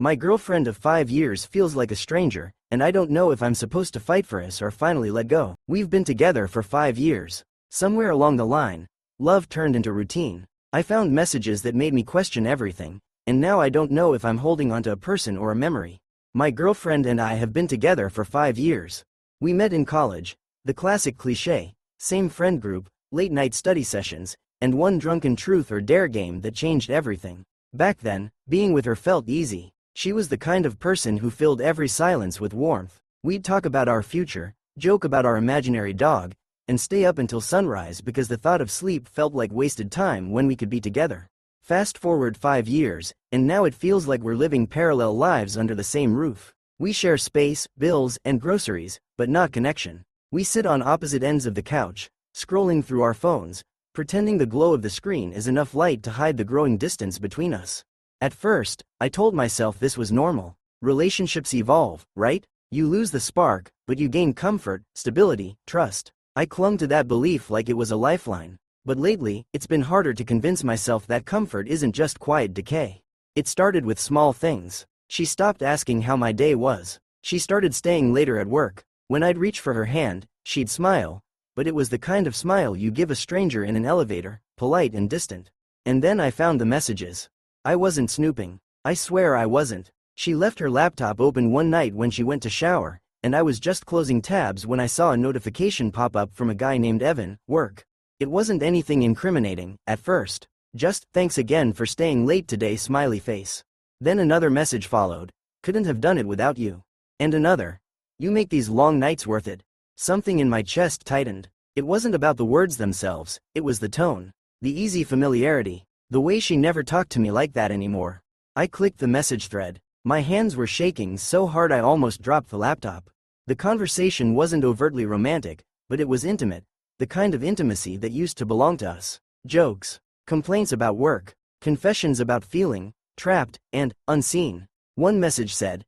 My girlfriend of 5 years feels like a stranger, and I don't know if I'm supposed to fight for us or finally let go. We've been together for 5 years. Somewhere along the line, love turned into routine. I found messages that made me question everything, and now I don't know if I'm holding onto a person or a memory. My girlfriend and I have been together for 5 years. We met in college, the classic cliché, same friend group, late night study sessions, and one drunken truth or dare game that changed everything. Back then, being with her felt easy. She was the kind of person who filled every silence with warmth. We'd talk about our future, joke about our imaginary dog, and stay up until sunrise because the thought of sleep felt like wasted time when we could be together. Fast forward 5 years, and now it feels like we're living parallel lives under the same roof. We share space, bills, and groceries, but not connection. We sit on opposite ends of the couch, scrolling through our phones, pretending the glow of the screen is enough light to hide the growing distance between us. At first, I told myself this was normal. Relationships evolve, right? You lose the spark, but you gain comfort, stability, trust. I clung to that belief like it was a lifeline. But lately, it's been harder to convince myself that comfort isn't just quiet decay. It started with small things. She stopped asking how my day was. She started staying later at work. When I'd reach for her hand, she'd smile, but it was the kind of smile you give a stranger in an elevator, polite and distant. And then I found the messages. I wasn't snooping. I swear I wasn't. She left her laptop open one night when she went to shower, and I was just closing tabs when I saw a notification pop up from a guy named Evan, work. It wasn't anything incriminating, at first. Just, thanks again for staying late today, smiley face. Then another message followed. Couldn't have done it without you. And another. You make these long nights worth it. Something in my chest tightened. It wasn't about the words themselves, it was the tone. The easy familiarity. The way she never talked to me like that anymore. I clicked the message thread. My hands were shaking so hard I almost dropped the laptop. The conversation wasn't overtly romantic, but it was intimate, the kind of intimacy that used to belong to us. Jokes, complaints about work, confessions about feeling trapped and unseen. One message said,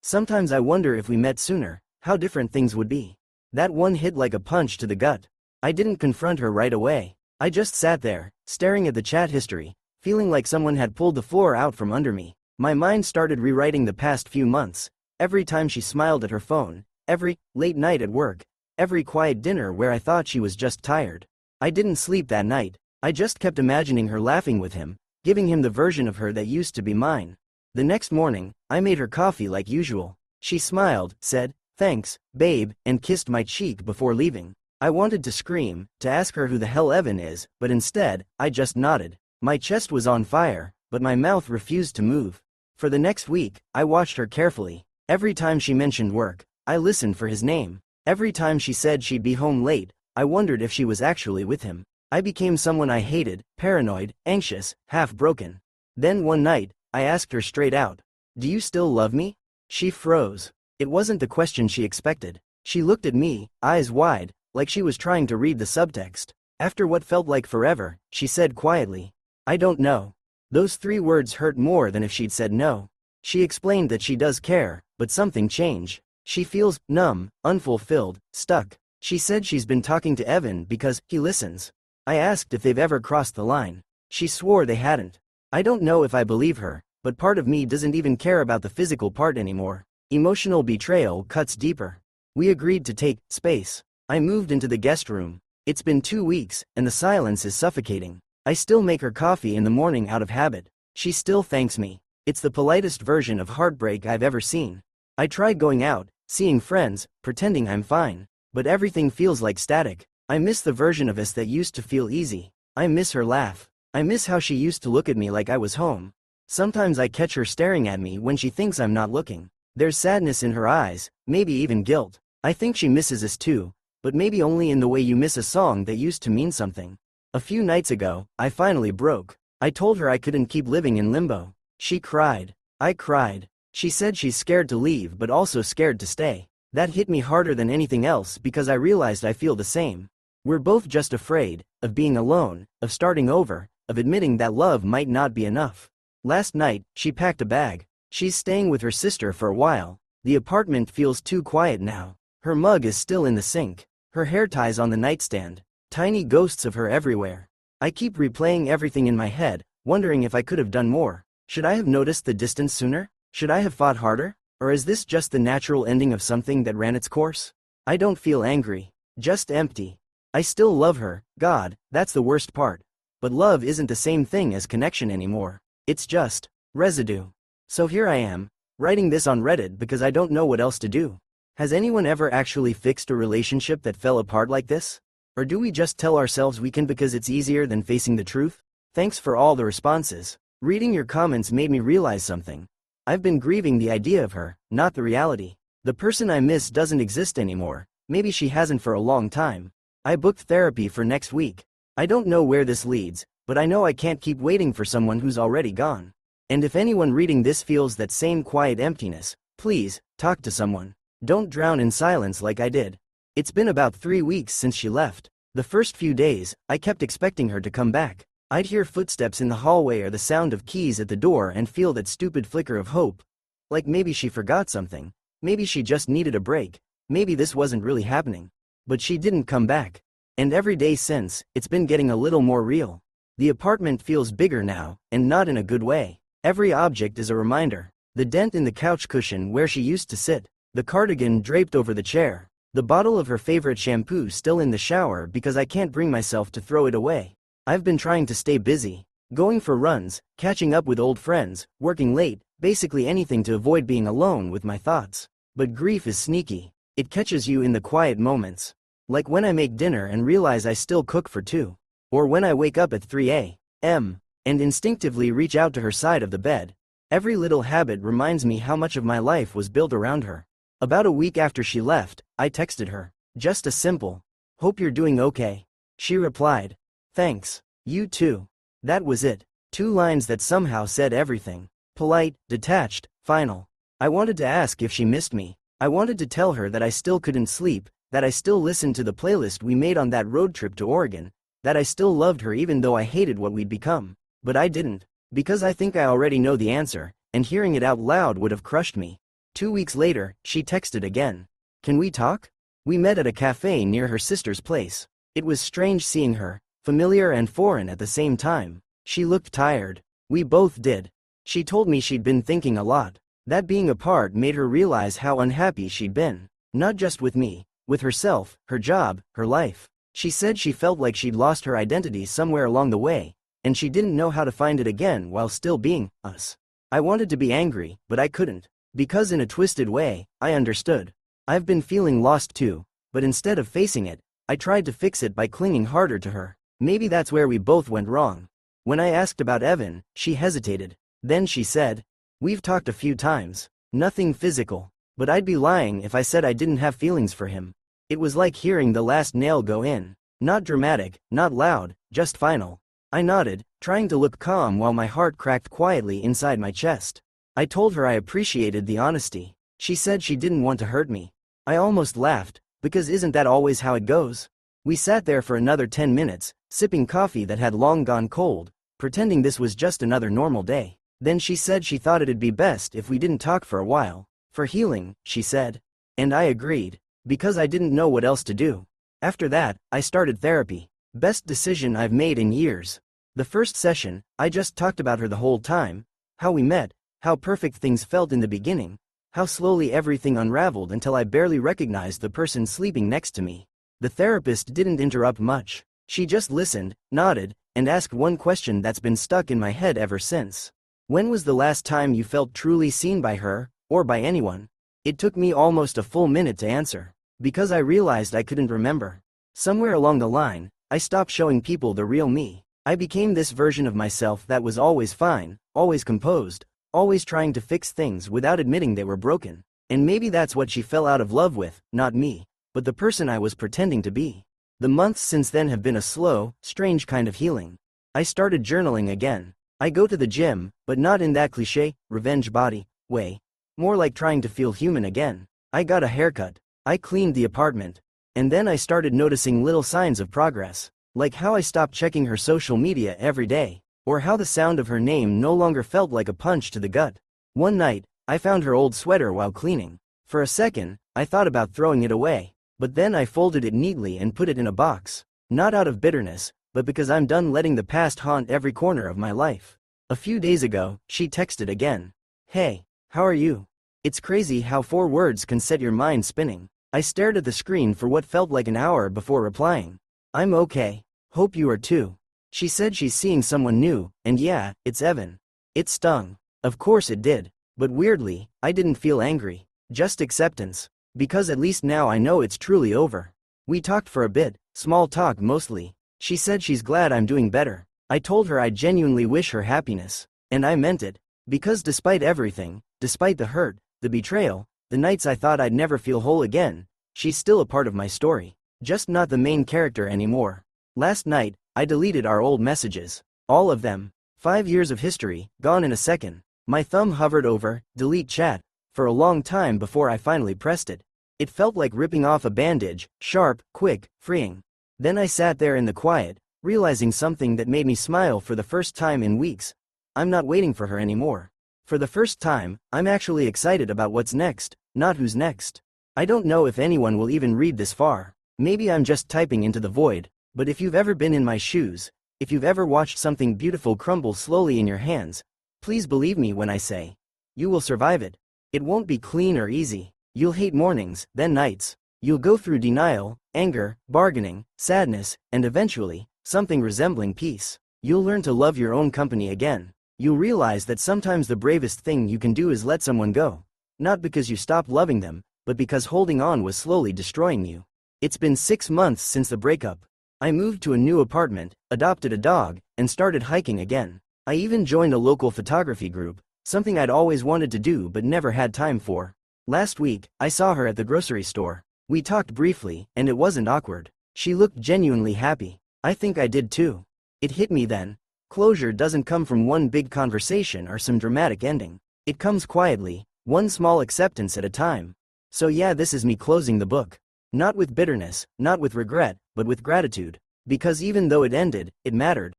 "Sometimes I wonder if we met sooner, how different things would be." That one hit like a punch to the gut. I didn't confront her right away. I just sat there, staring at the chat history, feeling like someone had pulled the floor out from under me. My mind started rewriting the past few months. Every time she smiled at her phone, every late night at work, every quiet dinner where I thought she was just tired. I didn't sleep that night. I just kept imagining her laughing with him, giving him the version of her that used to be mine. The next morning, I made her coffee like usual. She smiled, said, "Thanks, babe," and kissed my cheek before leaving. I wanted to scream, to ask her who the hell Evan is, but instead, I just nodded. My chest was on fire, but my mouth refused to move. For the next week, I watched her carefully. Every time she mentioned work, I listened for his name. Every time she said she'd be home late, I wondered if she was actually with him. I became someone I hated, paranoid, anxious, half broken. Then one night, I asked her straight out, "Do you still love me?" She froze. It wasn't the question she expected. She looked at me, eyes wide, like she was trying to read the subtext. After what felt like forever, she said quietly, "I don't know." Those 3 words hurt more than if she'd said no. She explained that she does care, but something changed. She feels numb, unfulfilled, stuck. She said she's been talking to Evan because he listens. I asked if they've ever crossed the line. She swore they hadn't. I don't know if I believe her, but part of me doesn't even care about the physical part anymore. Emotional betrayal cuts deeper. We agreed to take space. I moved into the guest room. It's been 2 weeks, and the silence is suffocating. I still make her coffee in the morning out of habit. She still thanks me. It's the politest version of heartbreak I've ever seen. I tried going out, seeing friends, pretending I'm fine. But everything feels like static. I miss the version of us that used to feel easy. I miss her laugh. I miss how she used to look at me like I was home. Sometimes I catch her staring at me when she thinks I'm not looking. There's sadness in her eyes, maybe even guilt. I think she misses us too, but maybe only in the way you miss a song that used to mean something. A few nights ago, I finally broke. I told her I couldn't keep living in limbo. She cried. I cried. She said she's scared to leave but also scared to stay. That hit me harder than anything else because I realized I feel the same. We're both just afraid of being alone, of starting over, of admitting that love might not be enough. Last night, she packed a bag. She's staying with her sister for a while. The apartment feels too quiet now. Her mug is still in the sink. Her hair ties on the nightstand. Tiny ghosts of her everywhere. I keep replaying everything in my head, wondering if I could have done more. Should I have noticed the distance sooner? Should I have fought harder? Or is this just the natural ending of something that ran its course? I don't feel angry. Just empty. I still love her, God, that's the worst part. But love isn't the same thing as connection anymore. It's just residue. So here I am, writing this on Reddit because I don't know what else to do. Has anyone ever actually fixed a relationship that fell apart like this? Or do we just tell ourselves we can because it's easier than facing the truth? Thanks for all the responses. Reading your comments made me realize something. I've been grieving the idea of her, not the reality. The person I miss doesn't exist anymore. Maybe she hasn't for a long time. I booked therapy for next week. I don't know where this leads, but I know I can't keep waiting for someone who's already gone. And if anyone reading this feels that same quiet emptiness, please, talk to someone. Don't drown in silence like I did. It's been about 3 weeks since she left. The first few days, I kept expecting her to come back. I'd hear footsteps in the hallway or the sound of keys at the door and feel that stupid flicker of hope. Like maybe she forgot something. Maybe she just needed a break. Maybe this wasn't really happening. But she didn't come back. And every day since, it's been getting a little more real. The apartment feels bigger now, and not in a good way. Every object is a reminder. The dent in the couch cushion where she used to sit. The cardigan draped over the chair. The bottle of her favorite shampoo still in the shower because I can't bring myself to throw it away. I've been trying to stay busy. Going for runs, catching up with old friends, working late, basically anything to avoid being alone with my thoughts. But grief is sneaky. It catches you in the quiet moments. Like when I make dinner and realize I still cook for two. Or when I wake up at 3 a.m. and instinctively reach out to her side of the bed. Every little habit reminds me how much of my life was built around her. About a week after she left, I texted her. Just a simple, "Hope you're doing okay." She replied, "Thanks. You too." That was it. 2 lines that somehow said everything. Polite, detached, final. I wanted to ask if she missed me. I wanted to tell her that I still couldn't sleep, that I still listened to the playlist we made on that road trip to Oregon, that I still loved her even though I hated what we'd become. But I didn't. Because I think I already know the answer, and hearing it out loud would have crushed me. 2 weeks later, she texted again. "Can we talk?" We met at a cafe near her sister's place. It was strange seeing her, familiar and foreign at the same time. She looked tired. We both did. She told me she'd been thinking a lot. That being apart made her realize how unhappy she'd been. Not just with me, with herself, her job, her life. She said she felt like she'd lost her identity somewhere along the way, and she didn't know how to find it again while still being us. I wanted to be angry, but I couldn't. Because in a twisted way, I understood. I've been feeling lost too, but instead of facing it, I tried to fix it by clinging harder to her. Maybe that's where we both went wrong. When I asked about Evan, she hesitated. Then she said, "We've talked a few times. Nothing physical. But I'd be lying if I said I didn't have feelings for him." It was like hearing the last nail go in. Not dramatic, not loud, just final. I nodded, trying to look calm while my heart cracked quietly inside my chest. I told her I appreciated the honesty. She said she didn't want to hurt me. I almost laughed, because isn't that always how it goes? We sat there for another 10 minutes, sipping coffee that had long gone cold, pretending this was just another normal day. Then she said she thought it'd be best if we didn't talk for a while. For healing, she said. And I agreed, because I didn't know what else to do. After that, I started therapy. Best decision I've made in years. The first session, I just talked about her the whole time, how we met, how perfect things felt in the beginning, how slowly everything unraveled until I barely recognized the person sleeping next to me. The therapist didn't interrupt much. She just listened, nodded, and asked one question that's been stuck in my head ever since. When was the last time you felt truly seen by her, or by anyone? It took me almost a full minute to answer, because I realized I couldn't remember. Somewhere along the line, I stopped showing people the real me. I became this version of myself that was always fine, always composed, always trying to fix things without admitting they were broken. And maybe that's what she fell out of love with, not me, but the person I was pretending to be. The months since then have been a slow, strange kind of healing. I started journaling again. I go to the gym, but not in that cliché, revenge body, way. More like trying to feel human again. I got a haircut. I cleaned the apartment. And then I started noticing little signs of progress. Like how I stopped checking her social media every day. Or how the sound of her name no longer felt like a punch to the gut. One night, I found her old sweater while cleaning. For a second, I thought about throwing it away. But then I folded it neatly and put it in a box. Not out of bitterness, but because I'm done letting the past haunt every corner of my life. A few days ago, she texted again. "Hey, How are you? It's crazy how 4 words can set your mind spinning. I stared at the screen for what felt like an hour before replying. I'm okay. Hope you are too. She said she's seeing someone new, and yeah, it's Evan. It stung. Of course it did. But weirdly, I didn't feel angry. Just acceptance. Because at least now I know it's truly over. We talked for a bit, small talk mostly. She said she's glad I'm doing better. I told her I genuinely wish her happiness. And I meant it. Because despite everything, despite the hurt, the betrayal, the nights I thought I'd never feel whole again, she's still a part of my story. Just not the main character anymore. Last night, I deleted our old messages. All of them. 5 years of history, gone in a second. My thumb hovered over delete chat for a long time before I finally pressed it. It felt like ripping off a bandage, sharp, quick, freeing. Then I sat there in the quiet, realizing something that made me smile for the first time in weeks. I'm not waiting for her anymore. For the first time, I'm actually excited about what's next, not who's next. I don't know if anyone will even read this far. Maybe I'm just typing into the void, but if you've ever been in my shoes, if you've ever watched something beautiful crumble slowly in your hands, please believe me when I say, you will survive it. It won't be clean or easy. You'll hate mornings, then nights. You'll go through denial, anger, bargaining, sadness, and eventually, something resembling peace. You'll learn to love your own company again. You'll realize that sometimes the bravest thing you can do is let someone go. Not because you stopped loving them, but because holding on was slowly destroying you. It's been 6 months since the breakup. I moved to a new apartment, adopted a dog, and started hiking again. I even joined a local photography group, something I'd always wanted to do but never had time for. Last week, I saw her at the grocery store. We talked briefly, and it wasn't awkward. She looked genuinely happy. I think I did too. It hit me then. Closure doesn't come from one big conversation or some dramatic ending. It comes quietly, one small acceptance at a time. So yeah, this is me closing the book. Not with bitterness, not with regret, but with gratitude. Because even though it ended, it mattered.